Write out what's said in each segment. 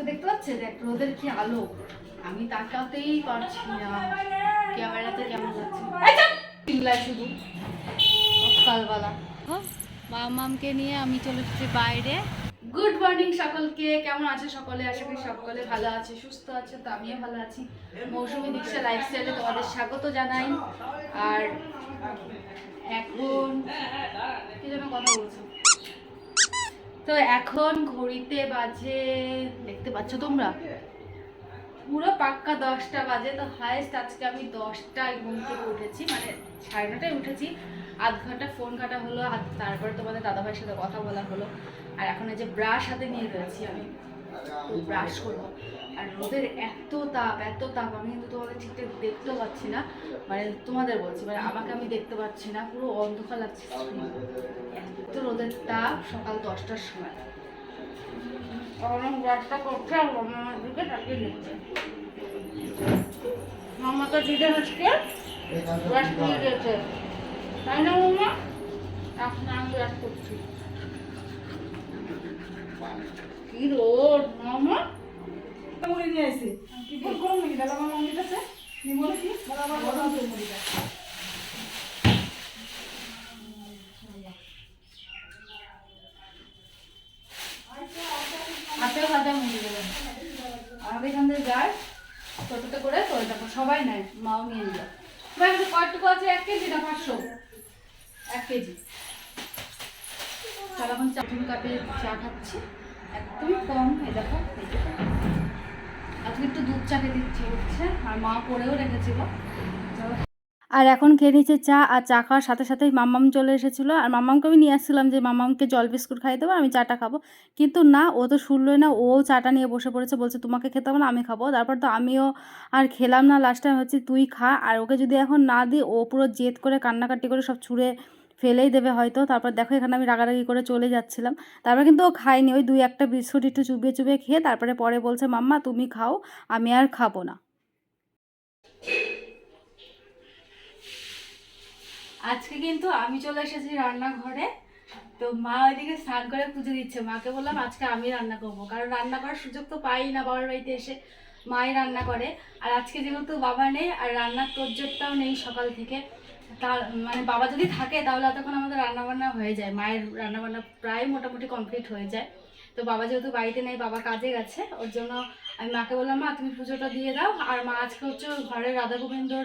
দেখতে পাচ্ছেন দেখ রোদের কি আলো, আমি তাকাতেই পারছি না ক্যামেরাতে কেমন লাগছে শুধু সকালবেলা। মামকে নিয়ে আমি চলে এসেছি বাইরে। গুড মর্নিং সকলকে, কেমন আছে সকলে? আশা করি সকলে ভালো আছে, সুস্থ আছে। তো আমিও ভালো আছি। মৌসুমী দীক্ষা লাইফস্টাইলে তোমাদের স্বাগত জানাই। আর এখন কি যেন কথা বলছি, তো এখন ঘড়িতে বাজে, দেখতে পাচ্ছ তোমরা, পুরো পাক্কা 10টা বাজে। তো হায়েস্ট আজকে আমি 10টায় ঘুম থেকে উঠেছি, মানে 9:30টায় উঠেছি। আধ ঘন্টা ফোন ঘাটা হলো, আর তারপরে তোমাদের দাদাভাইয়ের সাথে কথা বলা হলো। আর এখন এই যে ব্রাশ হাতে নিয়ে রয়েছি আমি, তো ব্রাশ করবো। আর রোদের এত তাপ আমি কিন্তু তোমাদের ঠিকঠাক দেখতেও পাচ্ছি না, মানে তোমাদের বলছি, মানে আমাকে আমি দেখতে পাচ্ছি না, পুরো অন্ধকার লাগছে। এত রোদের তাপ সকাল 10টার সময়। ব্রাশটা করছে আর মামার দিকে তাকিয়ে দিচ্ছে। মামাকে দিতে হচ্ছে ব্রাশ করে দিয়েছে, তাই না মামা? এখন আমি ব্রাশ করছি। কি রোদ মামা! মুড়ি নিয়ে আসি কি গরম নাকি দাদা? আমার মুড়িটা আছে নি বলে কি দাদা আমার গরম তো মুড়িটা হাতে ভাজা মুড়ি দেবেন। আমাদের এখান থেকে যায় টোটোতে করে, তো তারপর সবাই নেয়, মাও নিয়ে নিল। কয়টুকু আছে? 1 কেজি না 500? 1 কেজি। তার এখন চাটুন কাপে চা খাচ্ছি, একদমই কম। এই দেখো, আজকে একটু দুধ চা খেতে ইচ্ছে হচ্ছে, আর মা করেও রেখেছিল। আর এখন খেয়ে নিচ্ছে চা, আর চা খাওয়ার সাথে সাথেই মাম্মাম চলে এসেছিলো। আর মাম্মামকে আমি নিয়ে আসছিলাম যে মাম্মামকে জল বিস্কুট খাইয়ে দেবো, আমি চাটা খাবো। কিন্তু না, ও তো শুনলোই না, ও চাটা নিয়ে বসে পড়েছে, বলছে তোমাকে খেতে হবে না, আমি খাবো। তারপর তো আমিও আর খেলাম না, লাস্টে হচ্ছে তুই খা। আর ওকে যদি এখন না দিই, ও পুরো জেদ করে কান্নাকাটি করে সব ছুঁড়ে ফেলেই দেবে হয়তো। তারপর দেখো এখানে আমি রাগারাগি করে চলে যাচ্ছিলাম। তারপর কিন্তু ও খায়নি, ওই 2-1টা বিস্কুট একটু চুবিয়ে চুবিয়ে খেয়ে তারপরে পরে বলছে মাম্মা তুমি খাও, আমি আর খাবো না। আজকে কিন্তু আমি চলে এসেছি রান্নাঘরে। তো মা ওইদিকে স্নান করে পুজো দিচ্ছে। মাকে বললাম আজকে আমি রান্না করবো, কারণ রান্না করার সুযোগ তো পাই না, বাবার বাড়িতে এসে মাই রান্না করে। আর আজকে যেহেতু বাবা নেই, আর রান্নার তোরজোরটাও নেই সকাল থেকে, তার মানে বাবা যদি থাকে তাহলে তখন আমাদের রান্নাবান্না হয়ে যায়, মায়ের রান্নাবান্না প্রায় মোটামুটি কমপ্লিট হয়ে যায়। তো বাবা যেহেতু বাড়িতে নেই, বাবা কাজে গেছে, ওর জন্য আমি মাকে বললাম মা তুমি পুজোটা দিয়ে দাও। আর মা আজকে হচ্ছে ঘরের রাধা গোবিন্দর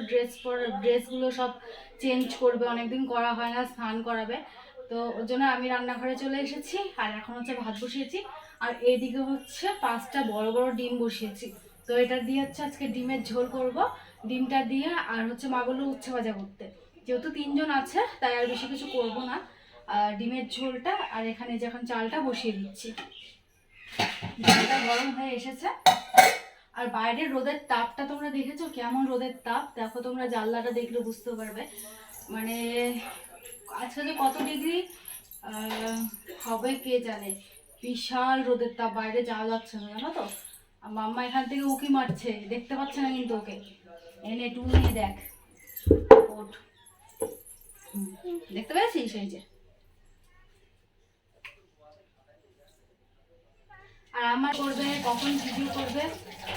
ড্রেসগুলো সব চেঞ্জ করবে, অনেকদিন করা হয় না, স্নান করাবে। তো ওর জন্য আমি রান্নাঘরে চলে এসেছি। আর এখন হচ্ছে ভাত বসিয়েছি, আর এইদিকে হচ্ছে 5টা বড় বড় ডিম বসিয়েছি। তো এটা দিয়ে হচ্ছে আজকে ডিমের ঝোল করব। ডিমটা দিয়ে আর হচ্ছে মা বললো উচ্ছে ভাজা করতে, যেহেতু 3জন আছে তাই আর বেশি কিছু করব না। ডিমের ঝোলটা আর এখানে যে এখন চালটা বসিয়ে দিচ্ছি। জলটা গরম হয়ে এসেছে। আর বাইরের রোদের তাপটা তোমরা দেখেছো কেমন? রোদের তাপ দেখো, তোমরা জানলাটা দেখলে বুঝতে পারবে। মানে আজকে যে কত ডিগ্রি হবে কে জানে, বিশাল রোদের তাপ, বাইরে যাওয়া যাচ্ছে না, জানো তো। আর মাম্মা এখান থেকে উকি মারছে, দেখতে পাচ্ছে না কিন্তু ওকে, এনে টুল নিয়ে দেখ। ওঠ, দেখতে পেয়েছিস? সেই যে। আর আমার করবে, কখন ভিডিও করবে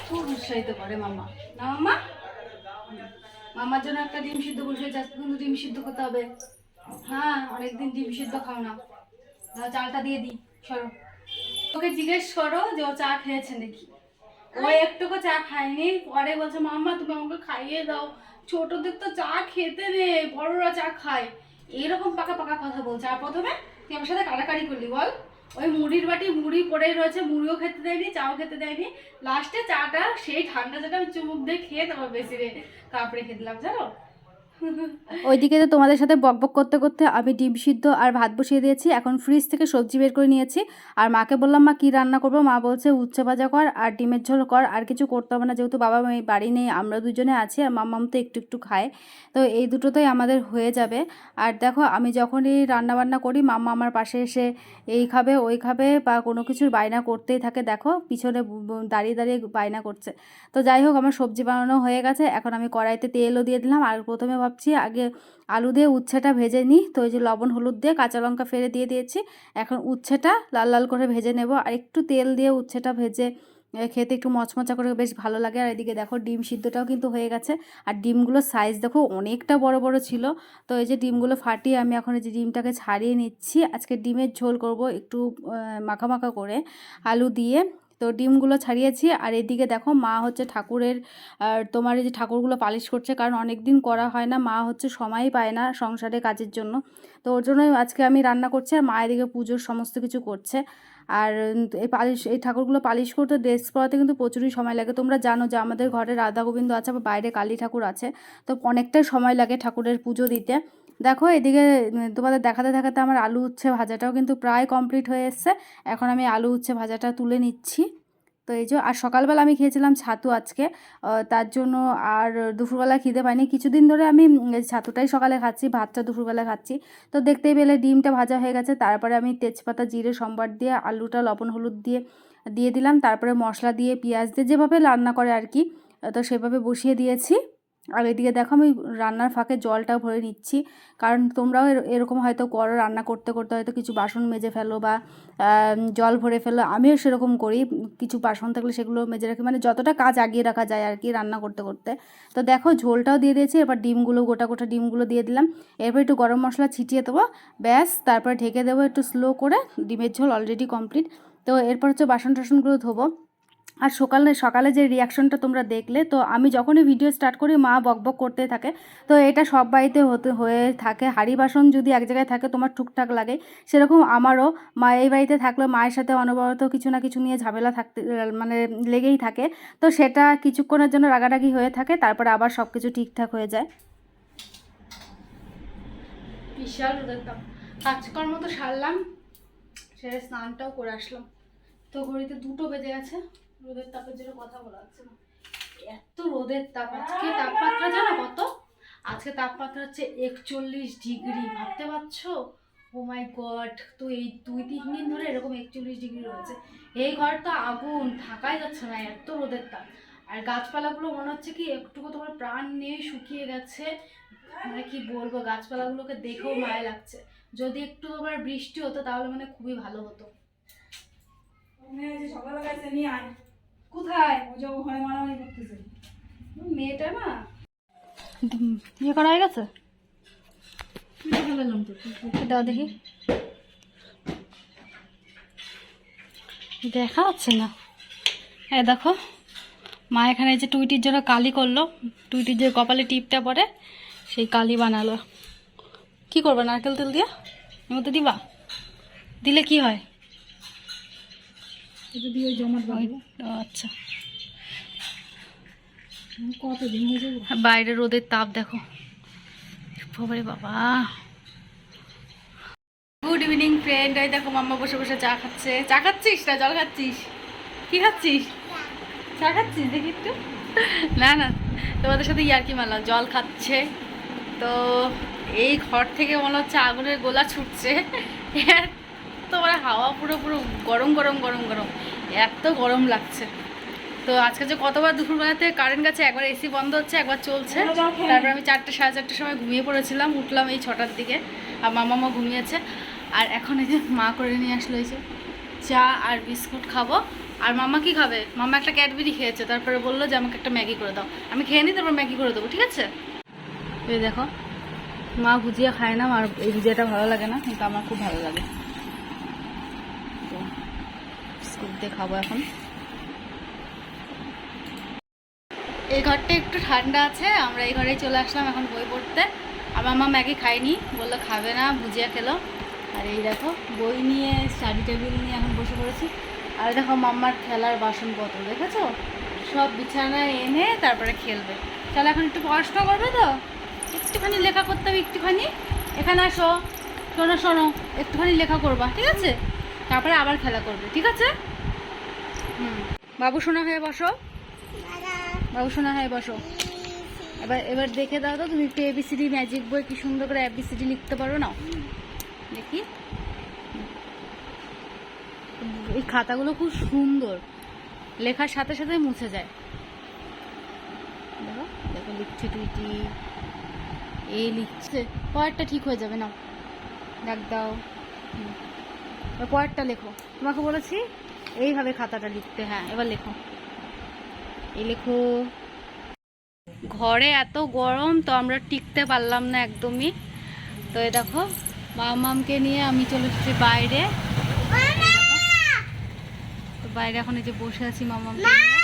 খুব উৎসাহিত করে মাম্মা, না মাম্মা? মামার জন্য একটা ডিম সিদ্ধ বসে যাচ্ছে, কিন্তু ডিম সিদ্ধ করতে হবে। হ্যাঁ, অনেকদিন ডিম সিদ্ধ খাও না। চালটা দিয়ে দিই, সরো। ওকে জিজ্ঞেস করো যে ও চা খেয়েছে নাকি। ও একটুকু চা খায়নি, পরে বলছে মাম্মা তুমি আমাকে খাইয়ে দাও, ছোটদের তো চা খেতে নেই, বড়রা চা খায়, এরকম পাকা পাকা কথা বলছে। আর প্রথমে তুই আমার সাথে কাড়াকাড়ি করলি বল, ওই মুড়ির বাটি মুড়ি পড়েই রয়েছে, মুড়িও খেতে দেয়নি, চাও খেতে দেয়নি। লাস্টে চাটা সেই ঠান্ডা চাটা আমি চুমুক দিয়ে খেয়ে তারপর বেশি রে কাপড়ে খেতে দিলাম, জানো। ওইদিকে তো তোমাদের সাথে বকবক করতে করতে আমি ডিম সিদ্ধ আর ভাত বসিয়ে দিয়েছি। এখন ফ্রিজ থেকে সবজি বের করে নিয়েছি। আর মাকে বললাম মা কী রান্না করবো? মা বলছে উচ্ছে ভাজা কর আর ডিমের ঝোল কর, আর কিছু করতে হবে না, যেহেতু বাবা বাড়ি নেই, আমরা দুজনে আছি, আর মাম্মাম তো একটু একটু খায়, তো এই দুটোতেই আমাদের হয়ে যাবে। আর দেখো আমি যখনই রান্নাবান্না করি মাম্মা আমার পাশে এসে এই খাবে ওই খাবে বা কোনো কিছুর বায়না করতেই থাকে, দেখো পিছনে দাঁড়িয়ে দাঁড়িয়ে বায়না করছে। তো যাই হোক, আমার সবজি বানানো হয়ে গেছে। এখন আমি কড়াইতে তেলও দিয়ে দিলাম। আর প্রথমে ভাবছি আগে আলু দিয়ে উচ্ছেটা ভেজে নিই, তো ওই যে লবণ হলুদ দিয়ে কাঁচা লঙ্কা ফেলে দিয়ে দিয়েছি। এখন উচ্ছেটা লাল লাল করে ভেজে নেব, আর একটু তেল দিয়ে উচ্ছেটা ভেজে খেতে একটু মচমচা করে বেশ ভালো লাগে। আর এদিকে দেখো ডিম সিদ্ধটাও কিন্তু হয়ে গেছে, আর ডিমগুলোর সাইজ দেখো অনেকটা বড় বড় ছিল। তো এই যে ডিমগুলো ফাটিয়ে আমি এখন এই যে ডিমটাকে ছাড়িয়ে নিচ্ছি। আজকে ডিমের ঝোল করব একটু মাখা মাখা করে আলু দিয়ে। তো ডিমগুলো ছাড়িয়েছি, আর এদিকে দেখো মা হচ্ছে ঠাকুরের তোমার এই যে ঠাকুরগুলো পালিশ করছে, কারণ অনেক দিন করা হয় না, মা হচ্ছে সময়ই পায় না সংসারে কাজের জন্য। তো ওর জন্যই আজকে আমি রান্না করছি, আর মা এদিকে পুজোর সমস্ত কিছু করছে। আর এই ঠাকুরগুলো পালিশ করতে ড্রেস পরাতে কিন্তু প্রচুরই সময় লাগে। তোমরা জানো যে আমাদের ঘরে রাধা গোবিন্দ আছে, বা বাইরে কালী ঠাকুর আছে, তো অনেকটাই সময় লাগে ঠাকুরের পুজো দিতে। দেখো এদিকে তোমাদের দেখাতে দেখাতে আমার আলু উচ্ছে ভাজাটাও কিন্তু প্রায় কমপ্লিট হয়ে এসছে। এখন আমি আলু উচ্ছে ভাজাটা তুলে নিচ্ছি। তো এই যে, আর সকালবেলা আমি খেয়েছিলাম ছাতু আজকে, তার জন্য আর দুপুরবেলা খিদে পাইনি। কিছুদিন ধরে আমি ছাতুটাই সকালে খাচ্ছি, ভাতটা দুপুরবেলা খাচ্ছি। তো দেখতেই পেলে ডিমটা ভাজা হয়ে গেছে। তারপরে আমি তেজপাতা জিরে সম্বার দিয়ে আলুটা লবণ হলুদ দিয়ে দিলাম। তারপরে মশলা দিয়ে পেঁয়াজ দিয়ে যেভাবে রান্না করে আর কি, তো সেভাবে বসিয়ে দিয়েছি। আর এদিকে দেখো আমি রান্নার ফাঁকে জলটাও ভরে নিচ্ছি, কারণ তোমরাও এরকম হয়তো করো, রান্না করতে করতে হয়তো কিছু বাসন মেজে ফেলো বা জল ভরে ফেলো। আমিও সেরকম করি, কিছু বাসন থাকলে সেগুলো মেজে রাখি, মানে যতটা কাজ আগিয়ে রাখা যায় আর কি রান্না করতে করতে। তো দেখো ঝোলটাও দিয়ে দিয়েছি, এবার ডিমগুলো গোটা গোটা ডিমগুলো দিয়ে দিলাম। এরপর একটু গরম মশলা ছিটিয়ে দেবো, ব্যাস, তারপরে ঢেকে দেবো একটু স্লো করে। ডিমের ঝোল অলরেডি কমপ্লিট। তো এরপর হচ্ছে বাসন টাসনগুলো ধোবো। আর সকালে যে রিয়াকশনটা তোমরা দেখলে, তো আমি যখনই ভিডিও স্টার্ট করি মা বকবক করতে থাকে। তো এটা সব বাড়িতে হয়ে থাকে, হাঁড়ি বাসন যদি এক জায়গায় থাকে তোমার টুকটাক লাগে, সেরকম আমারও মা এই বাড়িতে থাকলে মায়ের সাথে অনবরত কিছু না কিছু নিয়ে ঝামেলা থাকতে মানে লেগেই থাকে। তো সেটা কিছুক্ষণের জন্য রাগারাগি হয়ে থাকে, তারপরে আবার সব কিছু ঠিকঠাক হয়ে যায়। বিশাল রোদের তাপ, কাজকর্ম তো সারলাম, সেরে স্নানটাও করে আসলাম। তো ঘড়িতে 2টো বেজে গেছে, রোদের তাপের জন্য কথা বলা যাচ্ছে না, এত রোদের তাপ। আজকে তাপমাত্রা জানো কত? আজকে তাপমাত্রা হচ্ছে 41 ডিগ্রি, ভাবতে পারছো? ও মাই গড। তো এই 2-3 দিন ধরে এরকম 41 ডিগ্রি রয়েছে। এই ঘর তো আগুন, থাকাই যাচ্ছে না, এত রোদের তাপ। আর গাছপালাগুলো মনে হচ্ছে কি একটুকু তোমার প্রাণ নিয়ে শুকিয়ে গেছে, মানে কি বলবো, গাছপালাগুলোকে দেখেও মায়া লাগছে। যদি একটু তোমার বৃষ্টি হতো তাহলে মানে খুবই ভালো হতো। সকালে গেছে নিয়ে আয়। কোথায়? ও যে ওখানে মারামারি করতেছে মেয়েটা না ইয়ে করা হয়ে গেছে। দাও দেখি, দেখা হচ্ছে না। হ্যাঁ দেখো, মা এখানে যে টুইটির জন্য কালি করলো, টুইটির যে কপালে টিপটা পরে সেই কালি বানালো। কি করবে নারকেল তেল দিয়া এর মধ্যে দিবা? দিলে কি হয়? এটা দিয়ে জমাট বাঁধবো। আচ্ছা, কতদিন হয়ে যাবে? বাইরে রোদের তাপ দেখো, বাবারে বাবা। গুড ইভিনিং ফ্রেন্ড, এই দেখো মাম্মা বসে বসে চা খাচ্ছে। চা খাচ্ছিস না জল খাচ্ছিস? কি খাচ্ছিস? চা খাচ্ছিস দেখি একটু। না না, তোমাদের সাথে ইয়ার্কি মারলাম, জল খাচ্ছে। তো এই ঘর থেকে মনে হচ্ছে আগুনের গোলা ছুটছে, তোমার হাওয়া পুরো পুরো গরম গরম গরম গরম, এত গরম লাগছে। তো আজকে যে কতবার দুপুরবেলাতে কারেন্ট গেছে, একবার এসি বন্ধ হচ্ছে, একবার চলছে। তারপর আমি 4টে সাড়ে 4টের সময় ঘুমিয়ে পড়েছিলাম, উঠলাম এই 6টার দিকে, আর মামা ঘুমিয়েছে। আর এখন এই যে মা করে নিয়ে আসলো এই যে চা আর বিস্কুট খাবো। আর মামা কি খাবে? মামা একটা ক্যাডবেরি খেয়েছে, তারপরে বললো যে আমাকে একটা ম্যাগি করে দাও। আমি খেয়ে নিই, তারপর ম্যাগি করে দেবো, ঠিক আছে? এই দেখো, মা ভুজিয়া খায় না, আর এই ভুজিয়াটা ভালো লাগে না, কিন্তু আমার খুব ভালো লাগে। তো বিস্কুট দিয়ে খাবো এখন। এই ঘরটা একটু ঠান্ডা আছে, আমরা এই ঘরেই চলে আসলাম এখন বই পড়তে। আমার মা ম্যাগি খায়নি, বললো খাবে না, ভুজিয়া খেলো। আর এই দেখো বই নিয়ে স্টাডি টেবিল নিয়ে এখন বসে পড়েছি। আর দেখো মাম্মার খেলার বাসনপত্র দেখেছো, সব বিছানায় এনে তারপরে খেলবে। তাহলে এখন একটু পড়াশোনা করবে, তো একটুখানি লেখা করতে হবে, একটুখানি। এখানে আসো, শোনো শোনো, একটুখানি লেখা করবা, ঠিক আছে? তারপরে আবার খেলা করবে, ঠিক আছে? বাবু সোনা হয়ে বসো, বাবু সোনা হয়ে বসো। এবার দেখে দাও তো, তুমি একটু এবিসিডি ম্যাজিক বই কি সুন্দর করে এবিসিডি লিখতে পারো না? দেখি, এই খাতাগুলো খুব সুন্দর, লেখার সাথে সাথে মুছে যায়। দেখো দেখো লিখছে টুইটি, এই লিখছে, পরেরটা ঠিক হয়ে যাবে না, ডাক দাও। পরেরটা লেখো, তোমাকে বলেছি এইভাবে খাতাটা লিখতে। হ্যাঁ এবার লেখো, এই লেখো। ঘরে এত গরম তো আমরা টিকতে পারলাম না একদমই। তো এই দেখো মামামকে নিয়ে আমি চলে এসেছি বাইরে। তো বাইরে এখন এই যে বসে আছি মামামকে নিয়ে,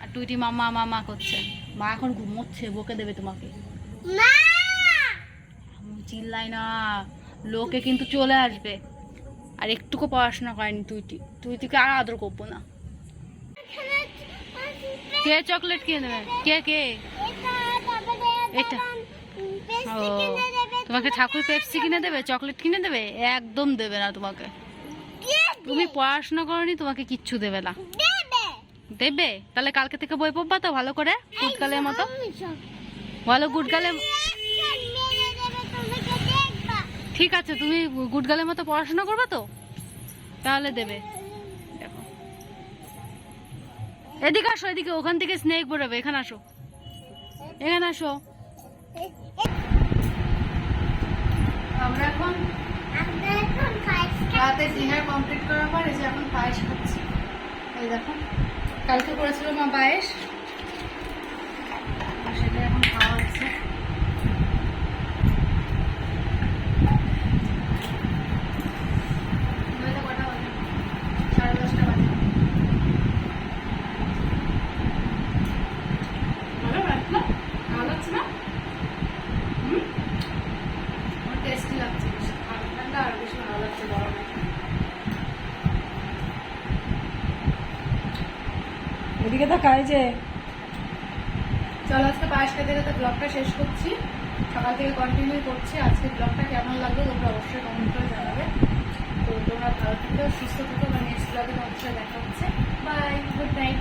আর টুইটি মামা মামা করছে। মা এখন ঘুমোচ্ছে, বকে দেবে তোমাকে। চিল্লাই না, লোকে কিন্তু চলে আসবে। আর একটুকু পড়াশোনা করেনি তুইটিকে আর আদর করবো না। কে চকলেট কিনে দেবে? কে এটা? ও, তোমাকে ঠাকুর পেপসি কিনে দেবে, চকলেট কিনে দেবে? একদম দেবে না তোমাকে। তুমি পড়াশোনা করনি, তোমাকে কিচ্ছু দেবে না। দেবে? তাহলে কালকে থেকে বই পড়বা তো ভালো করে, গুডগালের মতো। ভালো গুডগালে। ঠিক আছে, তুমি গুডগালের মতো পড়াশোনা করবে তো, তাহলে দেবে। দেখো এদিকে আসো, এদিকে। ওখান থেকে স্নেক বেরোবে, এখানে আসো, এখানে আসো। আমরা এখন রাতে ডিনার কমপ্লিট করার পর এই যে এখন পায়েস খাচ্ছি। এই দেখো, কালকে করেছিল মা পায়েস, সেটা এখন খাওয়া হচ্ছে। কটা বাজে? 10:30 বাজে। ভালো লাগলো? ভালো লাগছে না? আমার টেস্টি লাগছে, বেশি ঠান্ডা আর বেশি ভালো লাগছে গরমে। এদিকে তো খাই যে। চলো আজকে পায়েস খেতে খেতে ব্লগটা শেষ করছি। সকাল থেকে কন্টিনিউ করছি। আজকে ব্লগটা কেমন লাগলো তোমরা অবশ্যই কমেন্ট করে জানাবে। তো তোমরা ভালো থেকো, সুস্থ থেকো। নেক্সট ব্লগে তোমাদের সাথে দেখা হচ্ছে। Bye, good night.